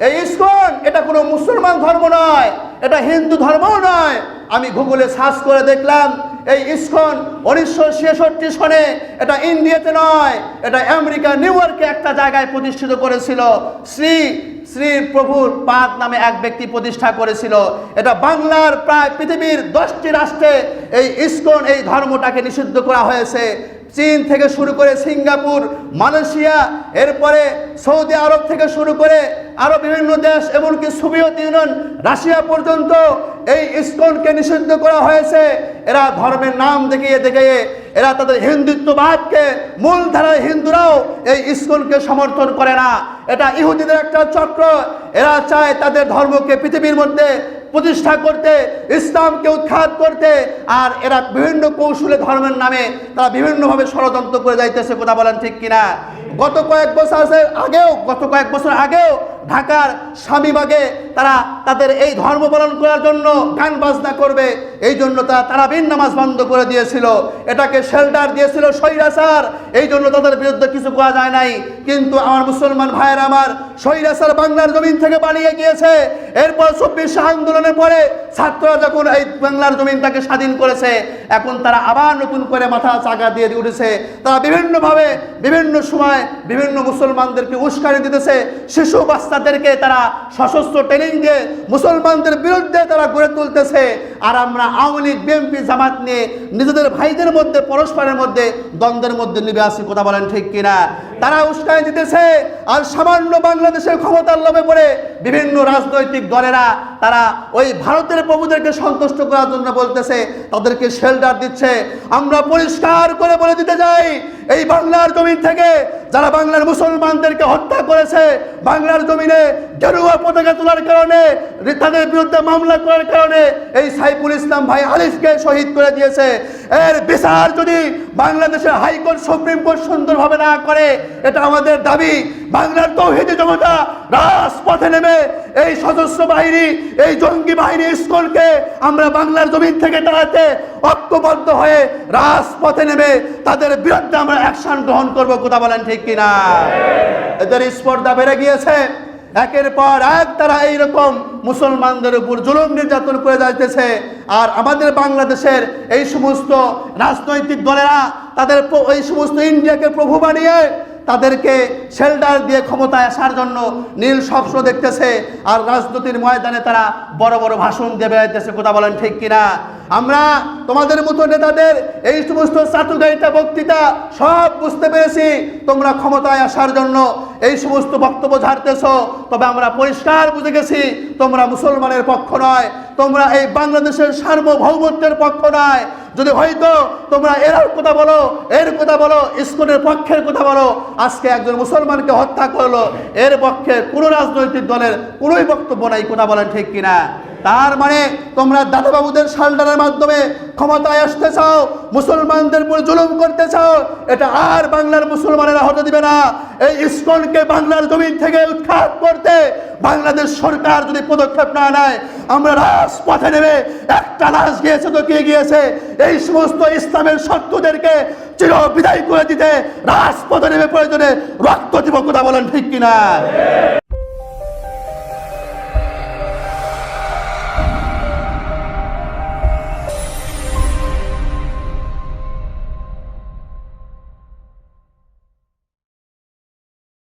এই ইসকন এটা কোনো মুসলমান ধর্ম নয়, এটা হিন্দু ধর্মও নয়। আমি গুগলে সার্চ করে দেখলাম এই ইসকন 1966 সনে এটা ইন্ডিয়াতে নয়, এটা আমেরিকা নিউ ইয়র্কে একটা জায়গায় প্রতিষ্ঠিত করেছিল। শ্রী শ্রী প্রভুর পাদ নামে এক ব্যক্তি প্রতিষ্ঠা করেছিল। এটা বাংলার প্রায় পৃথিবীর 10টি রাষ্ট্রে এই ইসকন এই ধর্মটাকে নিষিদ্ধ করা হয়েছে। চীন থেকে শুরু করে সিঙ্গাপুর, মালয়েশিয়া, এরপরে সৌদি আরব থেকে শুরু করে আরও বিভিন্ন দেশ, এমনকি সোভিয়েত ইউনিয়ন, রাশিয়া পর্যন্ত এই ইসকনকে নিষিদ্ধ করা হয়েছে। এরা ধর্মের নাম দেখিয়ে দেখিয়ে এরা তাদের হিন্দুত্ববাদকে, মূলধারার হিন্দুরাও এই ইসকনকে সমর্থন করে না। এটা ইহুদিদের একটা চক্র। এরা চায় তাদের ধর্মকে পৃথিবীর মধ্যে প্রতিষ্ঠা করতে, ইসলামকে উৎখাত করতে, আর এরা বিভিন্ন কৌশলে ধর্মের নামে তারা বিভিন্নভাবে ষড়যন্ত্র করে যাইতেছে। কথা বলেন ঠিক কিনা? গত কয়েক বছর আগেও ঢাকার স্বামীবাগে তারা তাদের এই ধর্ম পালন করার জন্য গান বাজনা করবে, এই জন্য তারা তারাবির নামাজ বন্ধ করে দিয়েছিল। এটাকে শেল্টার দিয়েছিল স্বৈরাচার, এই জন্য তাদের বিরুদ্ধে কিছু করা যায় নাই। কিন্তু আমার মুসলমান ভাইয়েরা, আমার স্বৈরাচার বাংলার জমিন থেকে পালিয়ে গিয়েছে। এরপর 24 আন্দোলনের পরে ছাত্ররা যখন এই বাংলার জমিনটাকে স্বাধীন করেছে, এখন তারা আবার নতুন করে মাথা চাকা দিয়ে উঠেছে। তারা বিভিন্নভাবে বিভিন্ন সময় বিভিন্ন মুসলমানদেরকে উস্কানি দিতেছে। শিশু বাচ্চাদেরকে তারা সশস্ত্র ট্রেনিং দিয়ে মুসলমানদের বিরুদ্ধে তারা গড়ে তুলতেছে। আর আমরা আওয়ামী লীগ, বিএনপি, জামাত নিয়ে নিজেদের ভাইদের মধ্যে, পরস্পরের মধ্যে দ্বন্দ্বের মধ্যে নিবে আসি। কথা বলেন ঠিক কিনা? তারা উস্কানি দিতেছে। আর সামান্য বাংলাদেশের ক্ষমতার লোভে পড়ে বিভিন্ন রাজনৈতিক দলেরা তারা ওই ভারতের প্রভুদেরকে সন্তুষ্ট করার জন্য বলতেছে, তাদেরকে শেল্টার দিচ্ছে। আমরা পরিষ্কার করে বলে দিতে চাই, এই বাংলার জমিন থেকে যারা বাংলার মুসলমানদেরকে হত্যা করেছে, বাংলার জমিনে গেরুয়া পতাকা তোলার কারণে, তাদের বিরুদ্ধে মামলা করার কারণে এই সাইফুল ইসলাম ভাই আলিফকে শহীদ করে দিয়েছে, এর বিচার যদি বাংলাদেশের হাইকোর্ট, সুপ্রিম কোর্ট সুন্দরভাবে না করে, এটা আমাদের দাবি। বাংলার তৌহিদি জনতা রাজপথে নেমে এই সশস্ত্র বাহিনী, এই জঙ্গি বাহিনী ইসকনকে আমরা বাংলার জমিন থেকে তাড়াতে ঐক্যবদ্ধ হয়ে রাজপথে নেমে তাদের বিরুদ্ধে আমরা অ্যাকশন গ্রহণ করব। কথা বলেন ঠিক কিনা? এদের স্পর্ধা বেড়ে গিয়েছে। একের পর এক তারা এইরকম মুসলমানদের উপর জুলুম নির্যাতন করে যাইতেছে। আর আমাদের বাংলাদেশের এই সমস্ত রাজনৈতিক দলেরা তাদের এই সমস্ত ইন্ডিয়াকে প্রভু বানিয়ে তাদেরকে শেল্টার দিয়ে ক্ষমতায় আসার জন্য নীল স্বপ্ন দেখতেছে। আর রাজনীতির ময়দানে তারা বড় বড় ভাষণ দিয়ে বেড়াইতেছে। কথা বলেন ঠিক কিনা? আমরা তোমাদের মতো নেতাদের এই সমস্ত চাটুকারিতা, বক্তৃতা সব বুঝতে পেরেছি। তোমরা ক্ষমতায় আসার জন্য এই সমস্ত বক্তব্য ঝাড়তেছ, তবে আমরা পরিষ্কার বুঝে গেছি তোমরা মুসলমানের পক্ষ নয়, তোমরা এই বাংলাদেশের সার্বভৌমত্বের পক্ষ নয়। যদি হয়তো তোমরা এর কথা বলো, এর কথা বলো, ইসকনের পক্ষের কথা বলো, আজকে একজন মুসলমানকে হত্যা করলো, এর পক্ষে কোনো রাজনৈতিক দলের কোনোই বক্তব্য নাই। কথা বলেন ঠিক কিনা? তার মানে তোমরা দাদাবাবুদের শালটারের মাধ্যমে ক্ষমতায় আসতে চাও, মুসলমানদের উপর জুলুম করতে চাও। এটা আর বাংলার মুসলমানেরা হতে দিবে না। এই ইসকনকে বাংলার জমিন থেকে উৎখাত করতে বাংলাদেশ সরকার যদি পদক্ষেপ না নেয়, আমরা রাজপথে নেমে একটা লাশ গিয়েছে তো কে গিয়েছে, এই সমস্ত ইসলামের শত্রুদেরকে চির বিদায় করে দিতে রাজপথে নেমে প্রয়োজনে রক্ত দিব। কথা বলেন ঠিক কিনা?